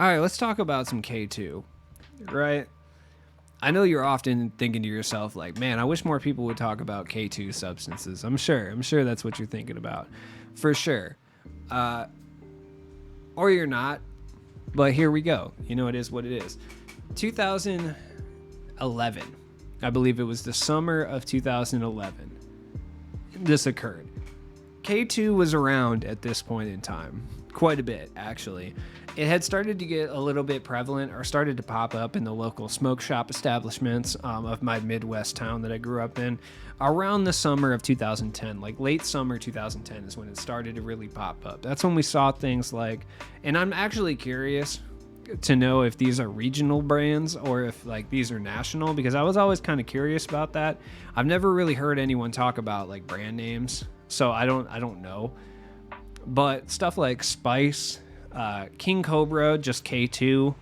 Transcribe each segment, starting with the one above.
All right, let's talk about some K2, right? I know you're often thinking to yourself, like, man, I wish more people would talk about K2 substances. I'm sure that's what you're thinking about, for sure. Or you're not, but here we go. You know, it is what it is. 2011, I believe it was the summer of 2011, this occurred. K2 was around at this point in time, quite a bit, actually. It had started to get a little bit prevalent or started to pop up in the local smoke shop establishments of my Midwest town that I grew up in around the summer of 2010. Like late summer 2010 is when it started to really pop up. That's when we saw things like, and I'm actually curious to know if these are regional brands or if like these are national, because I was always kind of curious about that. I've never really heard anyone talk about like brand names, so I don't know. But stuff like Spice, King Cobra, just K2.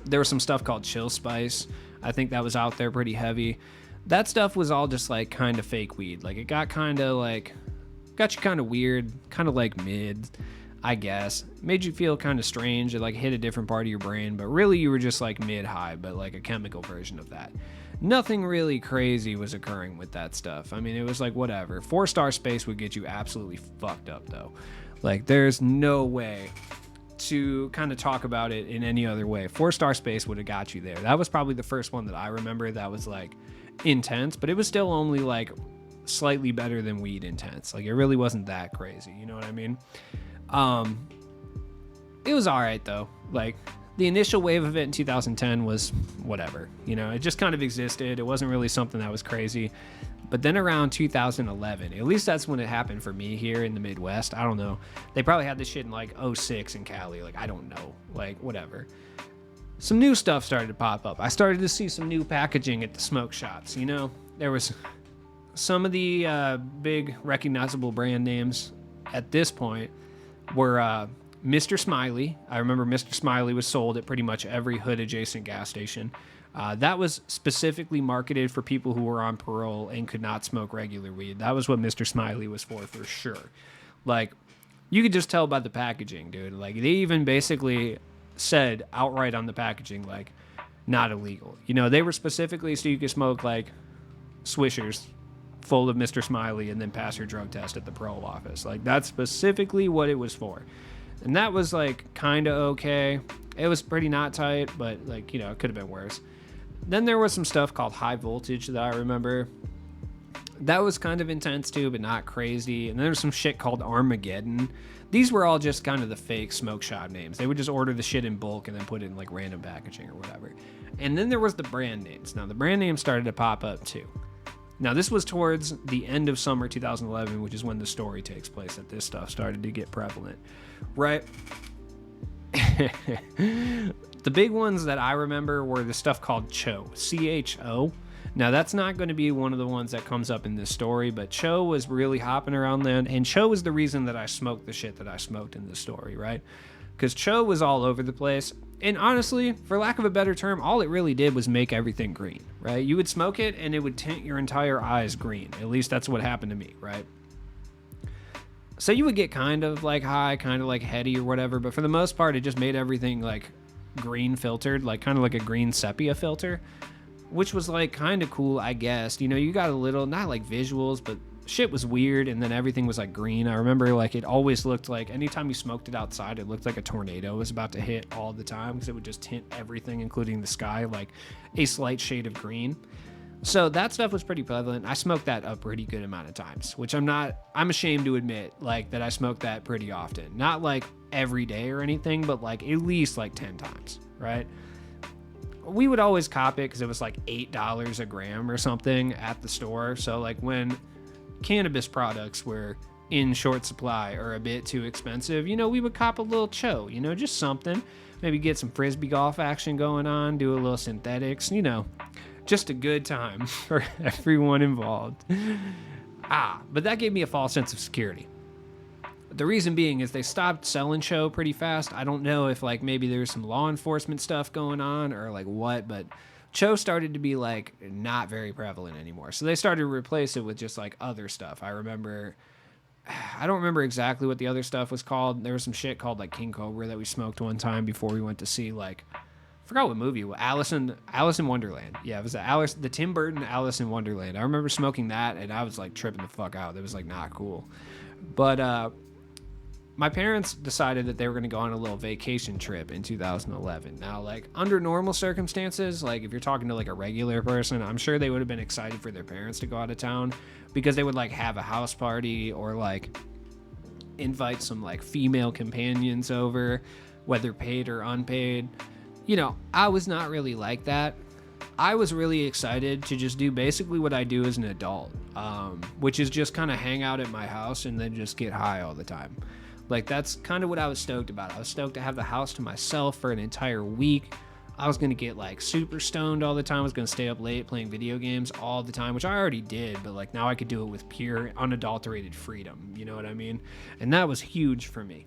There was some stuff called Chill Spice. I think that was out there pretty heavy. That stuff was all just like kind of fake weed. Like it got you kind of weird, kind of like mid, I guess. Made you feel kind of strange. It like hit a different part of your brain, but really you were just like mid-high, but like a chemical version of that. Nothing really crazy was occurring with that stuff. I mean, it was like whatever. 4-star space would get you absolutely fucked up though. Like there's no way to kind of talk about it in any other way. 4-star space would have got you there. That was probably the first one that I remember that was like intense, but it was still only like slightly better than weed intense. Like it really wasn't that crazy. You know what I mean? It was all right though. Like the initial wave of it in 2010 was whatever, you know, it just kind of existed. It wasn't really something that was crazy. But then around 2011, at least that's when it happened for me here in the Midwest. I don't know. They probably had this shit in like '06 in Cali. Like, I don't know. Like, whatever. Some new stuff started to pop up. I started to see some new packaging at the smoke shops, you know? There was some of the big recognizable brand names at this point were Mr. Smiley. I remember Mr. Smiley was sold at pretty much every hood adjacent gas station. That was specifically marketed for people who were on parole and could not smoke regular weed. That was what Mr. Smiley was for sure. Like, you could just tell by the packaging, dude. Like, they even basically said outright on the packaging, like, not illegal. You know, they were specifically so you could smoke, like, swishers full of Mr. Smiley and then pass your drug test at the parole office. Like, that's specifically what it was for. And that was, like, kind of okay. It was pretty not tight, but, like, you know, it could have been worse. Then there was some stuff called High Voltage that I remember. That was kind of intense too, but not crazy. And then there's some shit called Armageddon. These were all just kind of the fake smoke shop names. They would just order the shit in bulk and then put it in like random packaging or whatever. And then there was the brand names. Now the brand names started to pop up too. Now this was towards the end of summer 2011, which is when the story takes place that this stuff started to get prevalent, right? The big ones that I remember were the stuff called Cho, C-H-O. Now, that's not going to be one of the ones that comes up in this story, but Cho was really hopping around then, and Cho was the reason that I smoked the shit that I smoked in this story, right? Because Cho was all over the place, and honestly, for lack of a better term, all it really did was make everything green, right? You would smoke it, and it would tint your entire eyes green. At least that's what happened to me, right? So you would get kind of like high, kind of like heady or whatever, but for the most part, it just made everything like green filtered, like kind of like a green sepia filter, which was like kind of cool, I guess. You know, you got a little, not like visuals, but shit was weird, and then everything was like green. I remember like it always looked like anytime you smoked it outside, it looked like a tornado was about to hit all the time because it would just tint everything, including the sky, like a slight shade of green. So that stuff was pretty prevalent. I smoked that a pretty good amount of times, which I'm ashamed to admit, like, that I smoked that pretty often. Not like every day or anything, but like at least like 10 times, right? We would always cop it because it was like $8 a gram or something at the store. So like when cannabis products were in short supply or a bit too expensive, you know, we would cop a little Cho, you know, just something. Maybe get some frisbee golf action going on, do a little synthetics, you know. Just a good time for everyone involved. But that gave me a false sense of security. The reason being is they stopped selling Cho pretty fast. I don't know if like maybe there's some law enforcement stuff going on or like what, but Cho started to be like not very prevalent anymore. So they started to replace it with just like other stuff. I remember I don't remember exactly what the other stuff was called. There was some shit called like King Cobra that we smoked one time before we went to see like, I forgot what movie it was. Alice in Wonderland. Yeah, it was the Tim Burton Alice in Wonderland. I remember smoking that and I was like tripping the fuck out. It was like not cool. But my parents decided that they were going to go on a little vacation trip in 2011. Now, like under normal circumstances, like if you're talking to like a regular person, I'm sure they would have been excited for their parents to go out of town because they would like have a house party or like invite some like female companions over, whether paid or unpaid. You know, I was not really like that. I was really excited to just do basically what I do as an adult, which is just kind of hang out at my house and then just get high all the time. Like, that's kind of what I was stoked about. I was stoked to have the house to myself for an entire week. I was going to get, like, super stoned all the time. I was going to stay up late playing video games all the time, which I already did, but, like, now I could do it with pure, unadulterated freedom. You know what I mean? And that was huge for me.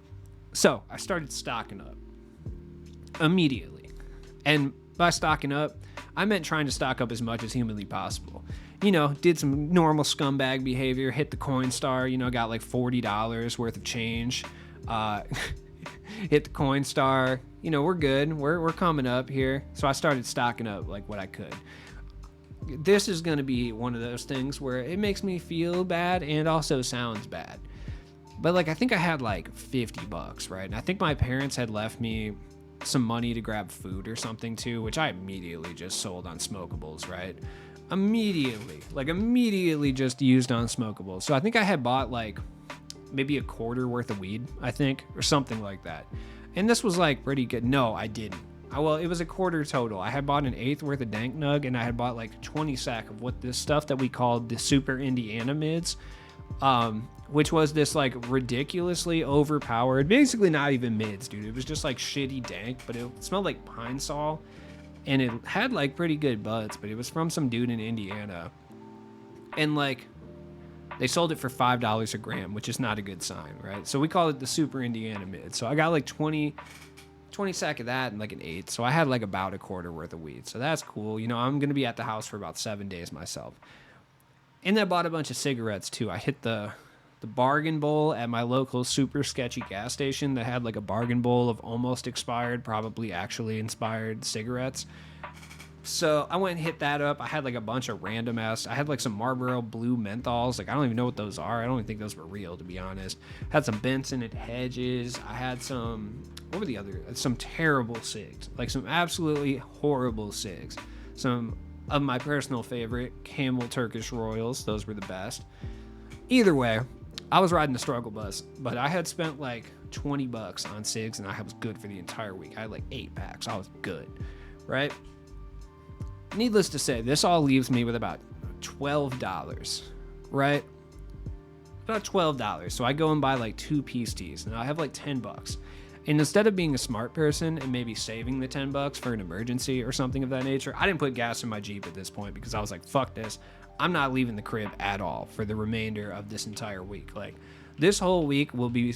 So, I started stocking up immediately. And by stocking up, I meant trying to stock up as much as humanly possible. You know, did some normal scumbag behavior, hit the Coinstar, you know, got like $40 worth of change, hit the Coinstar, you know, we're good, we're coming up here. So I started stocking up like what I could. This is going to be one of those things where it makes me feel bad and also sounds bad. But like, I think I had like $50, right? And I think my parents had left me some money to grab food or something too, which I immediately just sold on smokables, right? Immediately just used on smokables. So I think I had bought like maybe a quarter worth of weed, I think, or something like that. And this was like pretty good. No, I didn't. Well, it was a quarter total. I had bought an eighth worth of dank nug and I had bought like 20 sack of what this stuff that we called the Super Indiana mids, which was this like ridiculously overpowered, basically not even mids, dude. It was just like shitty dank, but it smelled like pine sol. And it had like pretty good buds, but it was from some dude in Indiana. And like, they sold it for $5 a gram, which is not a good sign, right? So we call it the Super Indiana mid. So I got like 20 sack of that and like an eighth. So I had like about a quarter worth of weed. So that's cool. You know, I'm going to be at the house for about 7 days myself. And I bought a bunch of cigarettes too. I hit the bargain bowl at my local super sketchy gas station that had like a bargain bowl of almost expired, probably actually inspired cigarettes. So I went and hit that up. I had like a bunch of random ass. I had like some Marlboro Blue menthols. Like I don't even know what those are. I don't even think those were real, to be honest. Had some Benson and Hedges. I had some, what were the other? Some terrible cigs. Like some absolutely horrible cigs. Some of my personal favorite, Camel Turkish Royals. Those were the best. Either way, I was riding the struggle bus, but I had spent like $20 on cigs and I was good for the entire week. I had like 8 packs. I was good, right? Needless to say, this all leaves me with about $12, right? About $12. So I go and buy like 2 peace teas and I have like $10. And instead of being a smart person and maybe saving the $10 for an emergency or something of that nature, I didn't put gas in my Jeep at this point because I was like, fuck this. I'm not leaving the crib at all for the remainder of this entire week. Like, this whole week will be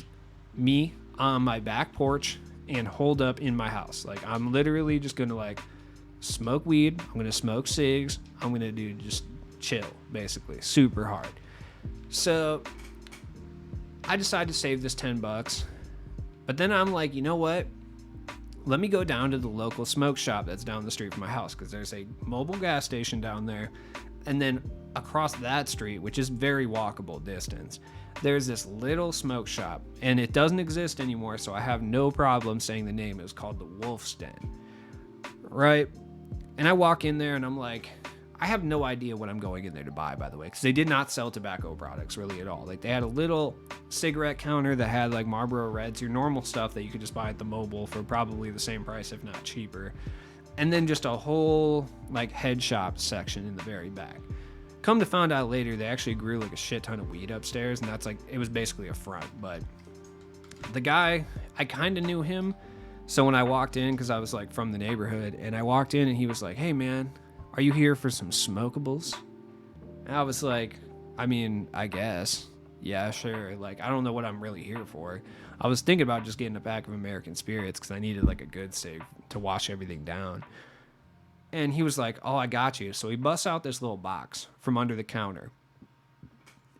me on my back porch and holed up in my house. Like, I'm literally just going to, like, smoke weed. I'm going to smoke cigs. I'm going to do just chill, basically. Super hard. So, I decided to save this $10. But then I'm like, you know what? Let me go down to the local smoke shop that's down the street from my house because there's a mobile gas station down there. And then across that street, which is very walkable distance, there's this little smoke shop. And it doesn't exist anymore, so I have no problem saying the name. It was called the Wolf's Den. Right? And I walk in there and I'm like, I have no idea what I'm going in there to buy, by the way, because they did not sell tobacco products really at all. Like, they had a little cigarette counter that had like Marlboro Reds, your normal stuff that you could just buy at the mobile for probably the same price, if not cheaper. And then just a whole like head shop section in the very back. Come to find out later, they actually grew like a shit ton of weed upstairs, and that's like, it was basically a front. But the guy, I kind of knew him. So when I walked in, because I was like from the neighborhood, and I walked in and he was like, hey man, are you here for some smokables? And I was like, I mean, I guess. Yeah, sure. Like, I don't know what I'm really here for. I was thinking about just getting a pack of American Spirits because I needed like a good cig to wash everything down. And he was like, oh, I got you. So he busts out this little box from under the counter.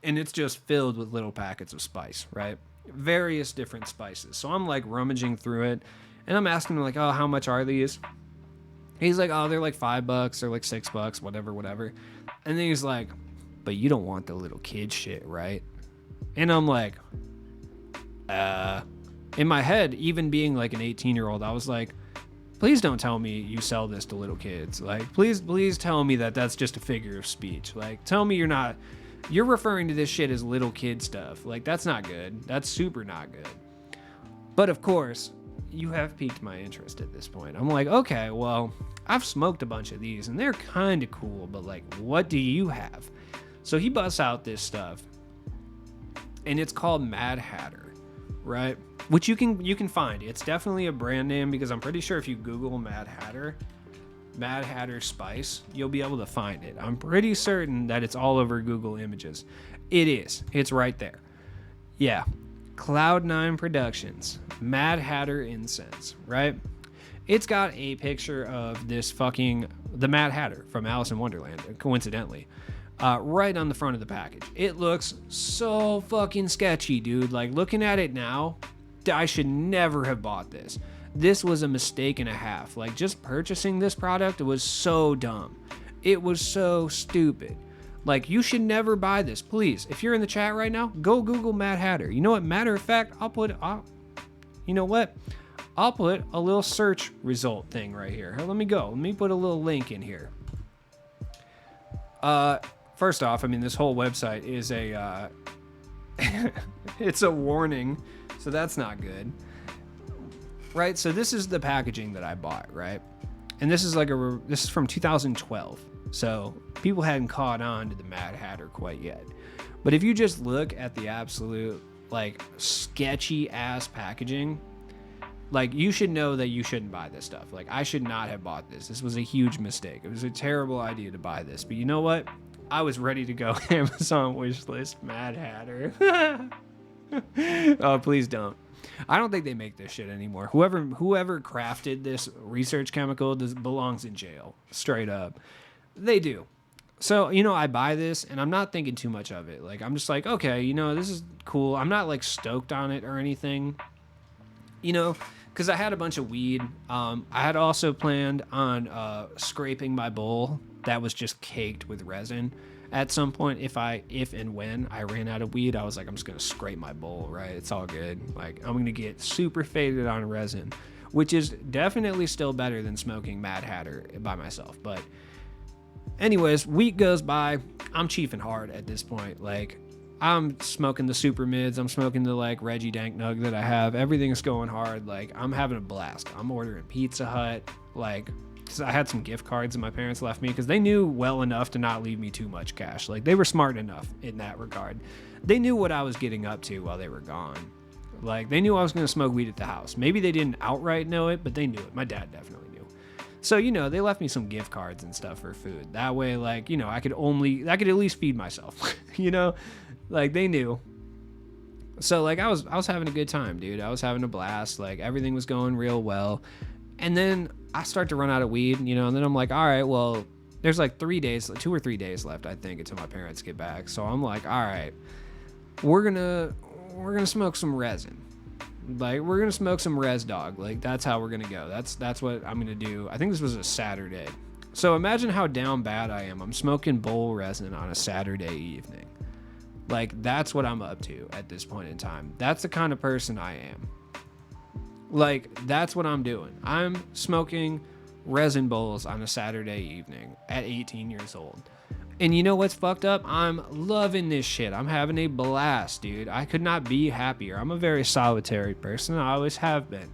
and it's just filled with little packets of spice, right? Various different spices. So I'm like rummaging through it, and I'm asking him like, oh, how much are these? He's like, oh, they're like $5, they're like $6, whatever. And then he's like, but you don't want the little kid shit, right? And I'm like, in my head, even being like an 18-year-old, I was like, please don't tell me you sell this to little kids. Like, please tell me that that's just a figure of speech. Like, tell me you're referring to this shit as little kid stuff. Like, that's not good. That's super not good. But of course, you have piqued my interest at this point. I'm like, okay, well, I've smoked a bunch of these and they're kind of cool, but like, what do you have? So he busts out this stuff, and it's called Mad Hatter, right? Which you can find. It's definitely a brand name, because I'm pretty sure if you Google Mad Hatter Spice, you'll be able to find it. I'm pretty certain that it's all over Google Images. It is. It's right there. Yeah. Cloud9 Productions, Mad Hatter Incense, right? It's got a picture of the Mad Hatter from Alice in Wonderland, coincidentally, right on the front of the package. It looks so fucking sketchy, dude. Like, looking at it now, I should never have bought this. This was a mistake and a half. Like, just purchasing this product was so dumb. It was so stupid. Like, you should never buy this. Please, if you're in the chat right now, go Google Mad Hatter. You know what? Matter of fact, I'll put a little search result thing right here. Here, let me go. Let me put a little link in here. First off, I mean, this whole website is it's a warning, so that's not good. Right? So this is the packaging that I bought, right? And this is this is from 2012. So people hadn't caught on to the Mad Hatter quite yet. But if you just look at the absolute, like, sketchy ass packaging, like, you should know that you shouldn't buy this stuff. Like, I should not have bought this. This was a huge mistake. It was a terrible idea to buy this. But you know what? I was ready to go Amazon wishlist Mad Hatter. Oh, please don't. I don't think they make this shit anymore. Whoever crafted this research chemical belongs in jail. Straight up. They do. So, I buy this and I'm not thinking too much of it. Like, I'm just like, okay, this is cool. I'm not like stoked on it or anything, because I had a bunch of weed. I had also planned on scraping my bowl that was just caked with resin. At some point, if and when I ran out of weed, I was like, I'm just going to scrape my bowl, right? It's all good. Like, I'm going to get super faded on resin, which is definitely still better than smoking Mad Hatter by myself. But anyways, week goes by. I'm chiefing hard at this point. Like, I'm smoking the super mids. I'm smoking the, like, Reggie Dank Nug that I have. Everything's going hard. Like, I'm having a blast. I'm ordering Pizza Hut. Like, I had some gift cards that my parents left me because they knew well enough to not leave me too much cash. Like, they were smart enough in that regard. They knew what I was getting up to while they were gone. Like, they knew I was going to smoke weed at the house. Maybe they didn't outright know it, but they knew it. My dad definitely knew. So, they left me some gift cards and stuff for food. That way, like, I could at least feed myself, like, they knew. So, like, I was having a good time, dude. I was having a blast. Like, everything was going real well. And then I start to run out of weed, and then I'm like, all right, well, there's like 2 or 3 days left, I think, until my parents get back. So I'm like, all right, we're gonna smoke some resin. Like, we're gonna smoke some res dog. Like, that's how we're gonna go. That's what I'm gonna do. I think this was a Saturday. So imagine how down bad I am. I'm smoking bowl resin on a Saturday evening. Like, that's what I'm up to at this point in time. That's the kind of person I am. Like, that's what I'm doing. I'm smoking resin bowls on a Saturday evening at 18 years old. And you know what's fucked up? I'm loving this shit. I'm having a blast, dude. I could not be happier. I'm a very solitary person. I always have been.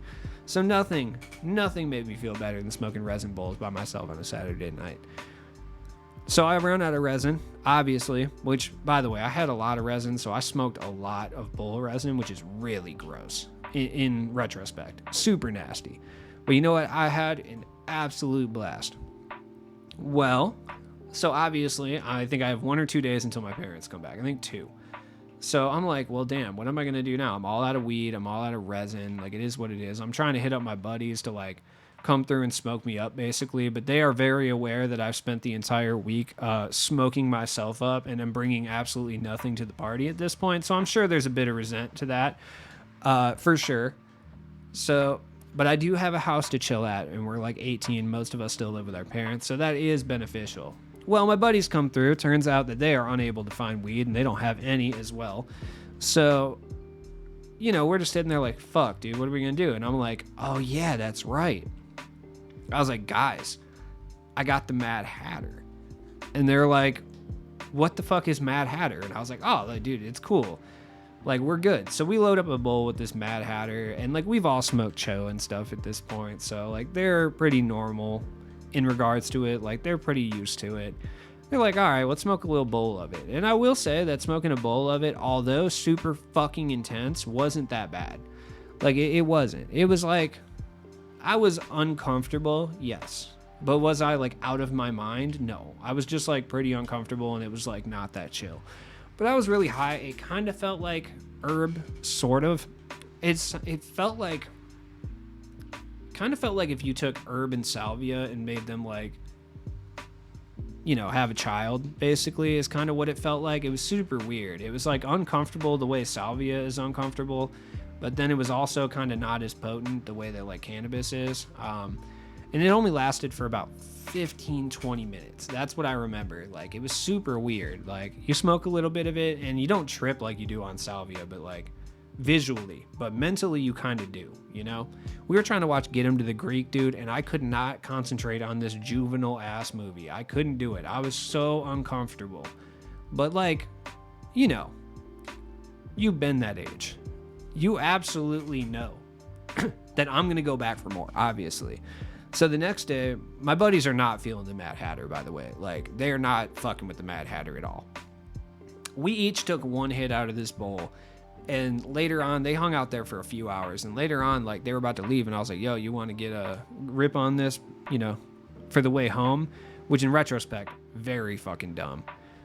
So nothing made me feel better than smoking resin bowls by myself on a Saturday night. So I ran out of resin, obviously, which, by the way, I had a lot of resin, so I smoked a lot of bowl resin, which is really gross. In retrospect, super nasty. But you know what? I had an absolute blast. Well, so obviously, I think I have 1 or 2 days until my parents come back. I think 2. So I'm like, well, damn, what am I going to do now? I'm all out of weed. I'm all out of resin. Like, it is what it is. I'm trying to hit up my buddies to, like, come through and smoke me up basically, but they are very aware that I've spent the entire week smoking myself up and I'm bringing absolutely nothing to the party at this point. So I'm sure there's a bit of resent to that, for sure. So, but I do have a house to chill at, and we're like 18. Most of us still live with our parents, so that is beneficial. Well, my buddies come through. It turns out that they are unable to find weed, and they don't have any as well. So, you know, we're just sitting there like, fuck, dude, what are we going to do? And I'm like, oh, yeah, that's right. I was like, guys, I got the Mad Hatter. And they're like, what the fuck is Mad Hatter? And I was like, oh, like, dude, it's cool. Like, we're good. So we load up a bowl with this Mad Hatter, and like, we've all smoked Cho and stuff at this point. So like, they're pretty normal in regards to it. Like, they're pretty used to it. They're like, all right, let's smoke a little bowl of it. And I will say that smoking a bowl of it, although super fucking intense, wasn't that bad. Like, it wasn't. It was like, I was uncomfortable, yes. But was I like out of my mind? No. I was just like pretty uncomfortable, and it was like not that chill. But I was really high. It kind of felt like herb, sort of. It felt like, kind of felt like if you took herb and salvia and made them like, you know, have a child, basically, is kind of what it felt like. It was super weird. It was like uncomfortable the way salvia is uncomfortable, but then it was also kind of not as potent the way that like cannabis is. And it only lasted for about 15-20 minutes. That's what I remember. Like, it was super weird. Like, you smoke a little bit of it and you don't trip like you do on salvia, but like visually, but mentally you kind of do, you know? We were trying to watch Get Him to the Greek, dude, and I could not concentrate on this juvenile ass movie. I couldn't do it. I was so uncomfortable. But like, you know, you've been that age. You absolutely know that I'm going to go back for more, obviously. So the next day, my buddies are not feeling the Mad Hatter, by the way. Like, they're not fucking with the Mad Hatter at all. We each took one hit out of this bowl, and later on, they hung out there for a few hours, and later on, like, they were about to leave, and I was like, yo, you want to get a rip on this, you know, for the way home? Which, in retrospect, very fucking dumb.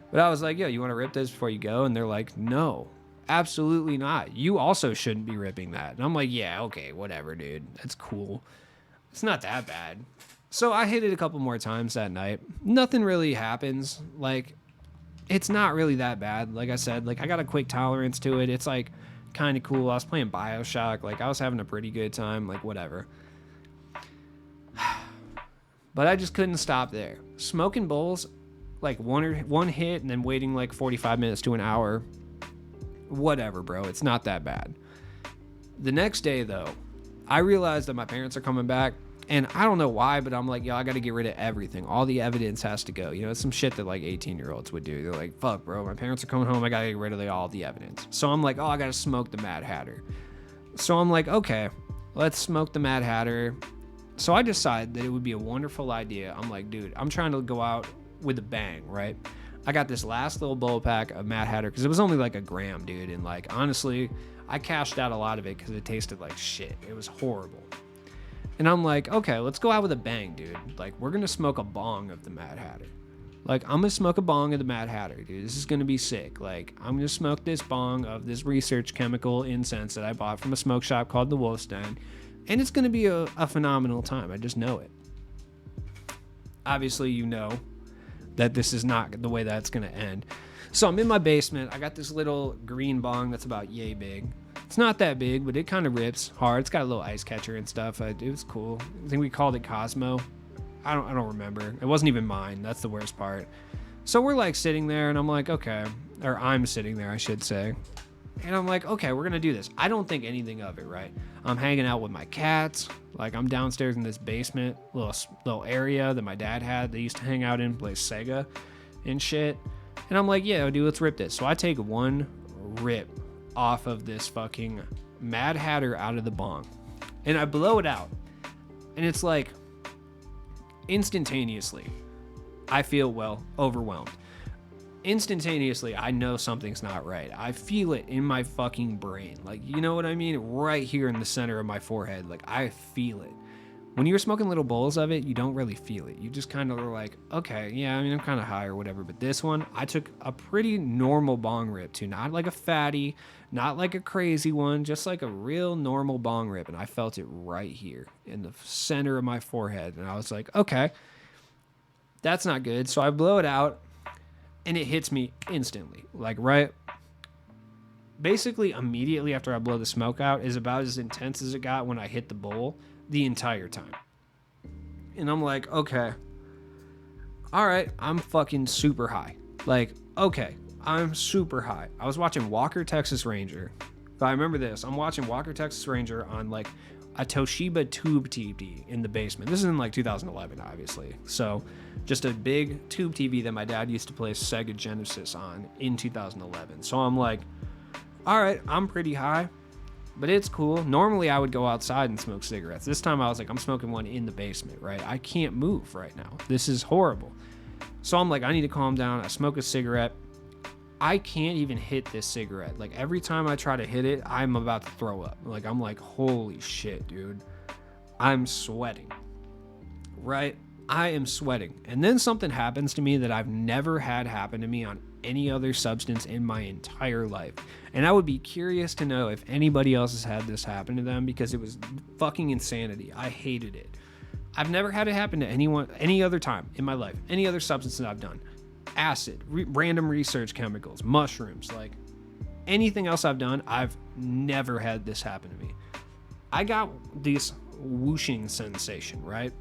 But I was like, yo, you want to rip this before you go? And they're like, no, absolutely not. You also shouldn't be ripping that. And I'm like, yeah, okay, whatever, dude. That's cool. It's not that bad. So I hit it a couple more times that night. Nothing really happens. Like, it's not really that bad. Like I said, like, I got a quick tolerance to it. It's like kind of cool. I was playing BioShock. Like, I was having a pretty good time. Like, whatever. But I just couldn't stop there. Smoking bowls, like one hit and then waiting like 45 minutes to an hour. Whatever, bro. It's not that bad. The next day, though, I realized that my parents are coming back, and I don't know why, but I'm like, yo, I got to get rid of everything. All the evidence has to go. You know, it's some shit that like 18-year-olds would do. They're like, fuck, bro, my parents are coming home. I got to get rid of all the evidence. So I'm like, oh, I got to smoke the Mad Hatter. So I'm like, okay, let's smoke the Mad Hatter. So I decided that it would be a wonderful idea. I'm like, dude, I'm trying to go out with a bang, right? I got this last little bowl pack of Mad Hatter because it was only like a gram, dude. And like, honestly, I cashed out a lot of it because it tasted like shit. It was horrible. And I'm like, okay, let's go out with a bang, dude. Like, we're going to smoke a bong of the Mad Hatter. Like, I'm going to smoke a bong of the Mad Hatter, dude. This is going to be sick. Like, I'm going to smoke this bong of this research chemical incense that I bought from a smoke shop called the Wolf's Den. And it's going to be a phenomenal time. I just know it. Obviously, you know that this is not the way that's going to end. So I'm in my basement. I got this little green bong that's about yay big. It's not that big, but it kind of rips hard. It's got a little ice catcher and stuff. It was cool. I think we called it Cosmo. I don't remember. It wasn't even mine. That's the worst part. So we're like sitting there, and I'm like, okay. Or I'm sitting there, I should say. And I'm like, okay, we're going to do this. I don't think anything of it, right? I'm hanging out with my cats. Like, I'm downstairs in this basement, little area that my dad had. They used to hang out in, play Sega and shit. And I'm like, yeah, dude, let's rip this. So I take one rip off of this fucking Mad Hatter out of the bong. And I blow it out. And it's like, instantaneously, I feel, well, overwhelmed. Instantaneously, I know something's not right. I feel it in my fucking brain. Like, you know what I mean? Right here in the center of my forehead. Like, I feel it. When you're smoking little bowls of it, you don't really feel it. You just kind of are like, okay, yeah, I mean, I'm kind of high or whatever. But this one, I took a pretty normal bong rip too. Not like a fatty, not like a crazy one, just like a real normal bong rip. And I felt it right here in the center of my forehead. And I was like, okay, that's not good. So I blow it out and it hits me instantly. Like, right, basically immediately after I blow the smoke out is about as intense as it got when I hit the bowl the entire time. And I'm like, okay, all right, I'm fucking super high. Like, okay, I'm super high. I was watching Walker Texas Ranger. But I remember this. I'm watching Walker Texas Ranger on like a Toshiba tube TV in the basement. This is in like 2011, obviously. So just a big tube TV that my dad used to play Sega Genesis on in 2011. So I'm like, all right, I'm pretty high, but it's cool. Normally I would go outside and smoke cigarettes. This time I was like, I'm smoking one in the basement, right? I can't move right now. This is horrible. So I'm like, I need to calm down. I smoke a cigarette. I can't even hit this cigarette. Like every time I try to hit it, I'm about to throw up. Like, I'm like, holy shit, dude. I'm sweating, right? I am sweating. And then something happens to me that I've never had happen to me on any other substance in my entire life. And I would be curious to know if anybody else has had this happen to them, because it was fucking insanity. I hated it. I've never had it happen to anyone any other time in my life, any other substance that I've done. Acid, random research chemicals, mushrooms, like anything else I've done, I've never had this happen to me. I got this whooshing sensation, right?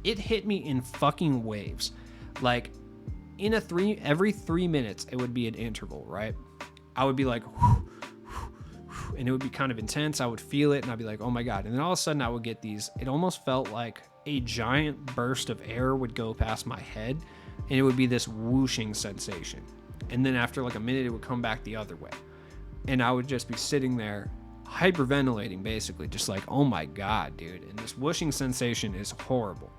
It hit me in fucking waves. Like every 3 minutes, it would be an interval, right? I would be like, and it would be kind of intense. I would feel it and I'd be like, oh my God. And then all of a sudden I would get these, it almost felt like a giant burst of air would go past my head, and it would be this whooshing sensation. And then after like a minute, it would come back the other way. And I would just be sitting there hyperventilating, basically, just like, oh my God, dude. And this whooshing sensation is horrible,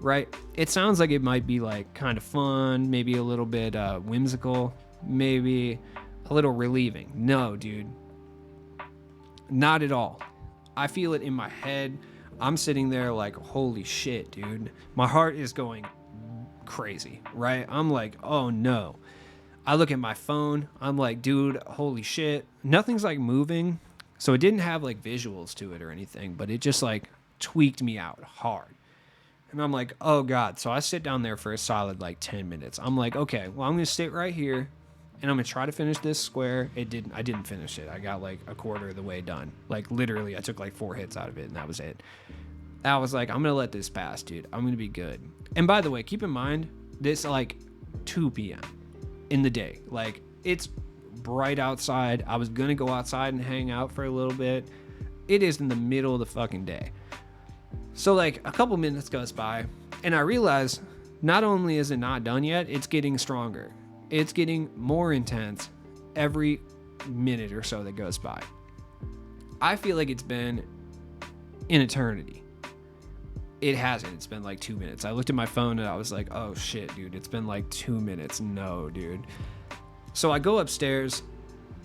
right? It sounds like it might be like kind of fun, maybe a little bit whimsical, maybe a little relieving. No, dude, not at all. I feel it in my head. I'm sitting there like, holy shit, dude. My heart is going crazy, right? I'm like, oh no. I look at my phone. I'm like, dude, holy shit. Nothing's like moving. So it didn't have like visuals to it or anything, but it just like tweaked me out hard. And I'm like, oh God. So I sit down there for a solid like 10 minutes. I'm like, okay, well, I'm going to sit right here and I'm going to try to finish this square. I didn't finish it. I got like a quarter of the way done. Like literally I took like 4 hits out of it and that was it. I was like, I'm going to let this pass, dude. I'm going to be good. And by the way, keep in mind, this like 2 p.m. in the day. Like it's bright outside. I was going to go outside and hang out for a little bit. It is in the middle of the fucking day. So like a couple minutes goes by and I realize not only is it not done yet, it's getting stronger. It's getting more intense every minute or so that goes by. I feel like it's been an eternity. It hasn't. It's been like 2 minutes. I looked at my phone and I was like, oh shit, dude. It's been like 2 minutes. No, dude. So I go upstairs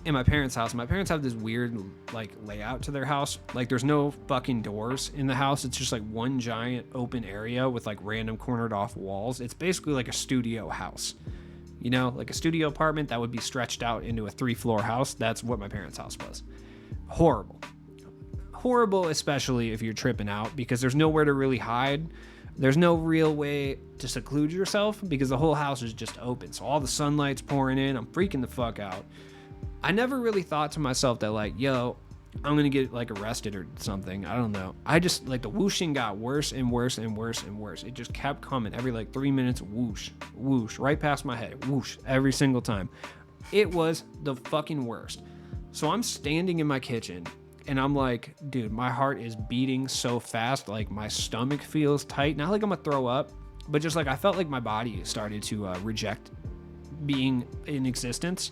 in my parents' house. My parents have this weird like layout to their house. Like there's no fucking doors in the house. It's just like one giant open area with like random cornered off walls. It's basically like a studio house. You know, like a studio apartment that would be stretched out into a 3-floor house. That's what my parents' house was. Horrible. Horrible, especially if you're tripping out, because there's nowhere to really hide. There's no real way to seclude yourself because the whole house is just open. So all the sunlight's pouring in. I'm freaking the fuck out. I never really thought to myself that like, yo, I'm going to get like arrested or something. I don't know. I just like the whooshing got worse and worse and worse and worse. It just kept coming every like 3 minutes. Whoosh, whoosh, right past my head. Whoosh, every single time. It was the fucking worst. So I'm standing in my kitchen and I'm like, dude, my heart is beating so fast. Like my stomach feels tight. Not like I'm gonna throw up, but just like I felt like my body started to reject being in existence.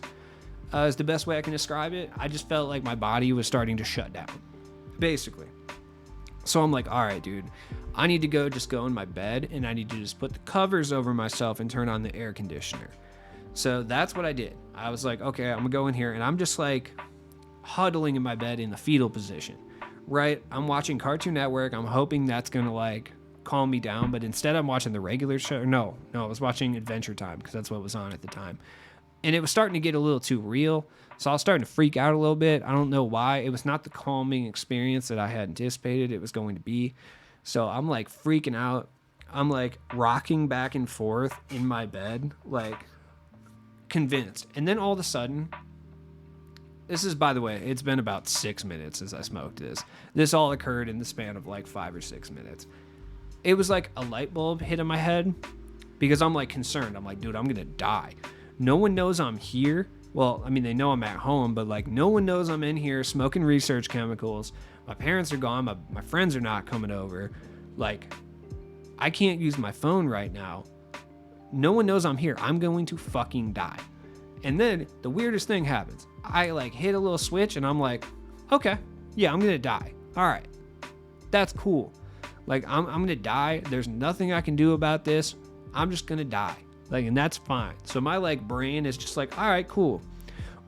Is the best way I can describe it. I just felt like my body was starting to shut down, basically. So I'm like, all right, dude, I need to go in my bed and I need to just put the covers over myself and turn on the air conditioner. So that's what I did. I was like, okay, I'm gonna go in here and I'm just like huddling in my bed in the fetal position, right? I'm watching Cartoon Network. I'm hoping that's going to like calm me down. But instead, I'm watching the regular show. No, I was watching Adventure Time because that's what was on at the time. And it was starting to get a little too real. So I was starting to freak out a little bit. I don't know why. It was not the calming experience that I had anticipated it was going to be. So I'm like freaking out. I'm like rocking back and forth in my bed, like convinced. And then all of a sudden, this is, by the way, it's been about 6 minutes since I smoked this. This all occurred in the span of like 5 or 6 minutes. It was like a light bulb hit in my head because I'm like concerned. I'm like, dude, I'm going to die. No one knows I'm here. Well, I mean, they know I'm at home, but like no one knows I'm in here smoking research chemicals. My parents are gone. My friends are not coming over. Like, I can't use my phone right now. No one knows I'm here. I'm going to fucking die. And then the weirdest thing happens. I like hit a little switch and I'm like, okay, yeah, I'm going to die. All right. That's cool. Like, I'm going to die. There's nothing I can do about this. I'm just going to die. Like, and that's fine. So my like brain is just like, all right, cool.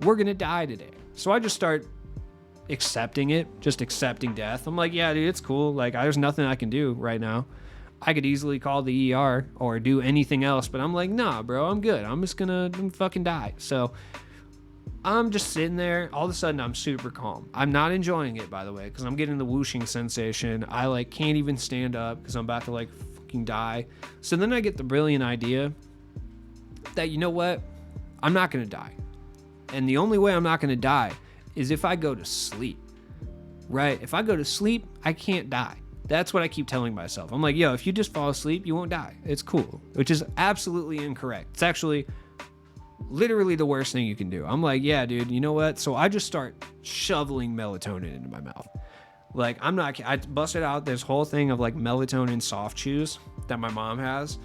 We're going to die today. So I just start accepting it, just accepting death. I'm like, yeah, dude, it's cool. Like, there's nothing I can do right now. I could easily call the ER or do anything else, but I'm like, nah, bro, I'm good. I'm just gonna fucking die. So I'm just sitting there. All of a sudden, I'm super calm. I'm not enjoying it, by the way, because I'm getting the whooshing sensation. I like can't even stand up because I'm about to like fucking die. So then I get the brilliant idea that, you know what? I'm not gonna die. And the only way I'm not gonna die is if I go to sleep, right? If I go to sleep, I can't die. That's what I keep telling myself. I'm like, yo, if you just fall asleep, you won't die. It's cool, which is absolutely incorrect. It's actually literally the worst thing you can do. I'm like, yeah, dude, you know what? So I just start shoveling melatonin into my mouth. Like, I busted out this whole thing of like melatonin soft chews that my mom has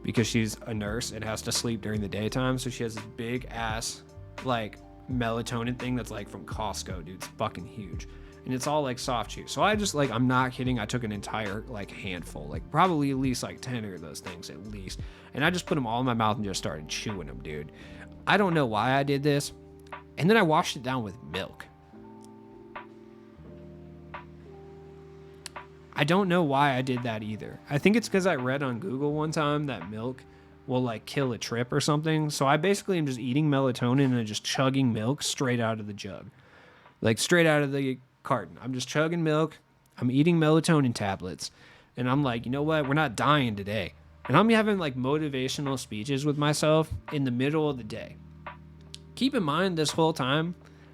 because she's a nurse and has to sleep during the daytime. So she has this big ass like melatonin thing that's like from Costco, dude. It's fucking huge. And it's all like soft chew. So I just like, I'm not kidding. I took an entire like handful, like probably at least like 10 of those things at least. And I just put them all in my mouth and just started chewing them, dude. I don't know why I did this. And then I washed it down with milk. I don't know why I did that either. I think it's because I read on Google one time that milk will like kill a trip or something. So I basically am just eating melatonin and just chugging milk straight out of the jug. Like straight out of the carton. I'm just chugging milk. I'm eating melatonin tablets. And I'm like, you know what? We're not dying today. And I'm having like motivational speeches with myself in the middle of the day. Keep in mind this whole time,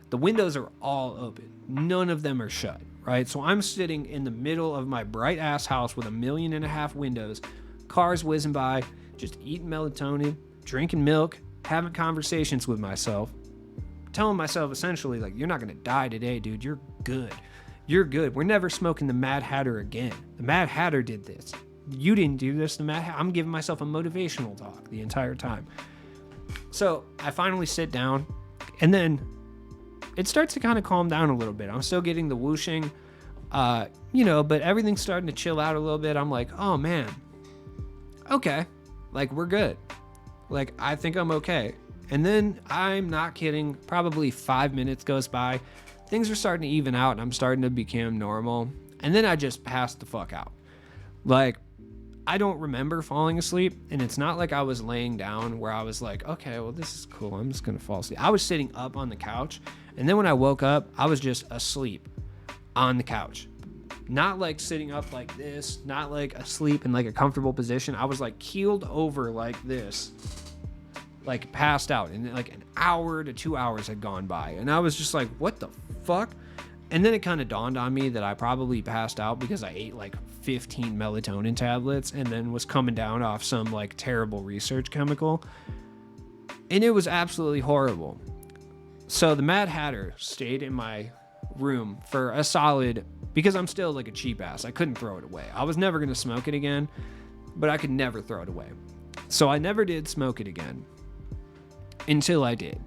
the windows are all open. None of them are shut, right? So I'm sitting in the middle of my bright ass house with 1.5 million windows, cars whizzing by, just eating melatonin, drinking milk, having conversations with myself, telling myself essentially like, you're not going to die today, dude. You're good. You're good. We're never smoking the Mad Hatter again. The Mad Hatter did this. You didn't do this. I'm giving myself a motivational talk the entire time. So I finally sit down and then it starts to kind of calm down a little bit. I'm still getting the whooshing, but everything's starting to chill out a little bit. I'm like, oh man, okay. Like, we're good. Like, I think I'm okay. And then, I'm not kidding, probably 5 minutes goes by. Things are starting to even out and I'm starting to become normal. And then I just passed the fuck out. Like, I don't remember falling asleep. And it's not like I was laying down where I was like, okay, well, this is cool. I'm just going to fall asleep. I was sitting up on the couch. And then when I woke up, I was just asleep on the couch. Not like sitting up like this. Not like asleep in like a comfortable position. I was like keeled over like this. Like passed out, and like an hour to 2 hours had gone by, and I was just like, what the fuck? And then it kind of dawned on me that I probably passed out because I ate like 15 melatonin tablets and then was coming down off some like terrible research chemical, and it was absolutely horrible. So the Mad Hatter stayed in my room for a solid, because I'm still like a cheap ass, I couldn't throw it away. I was never going to smoke it again, but I could never throw it away. So I never did smoke it again. Until I did.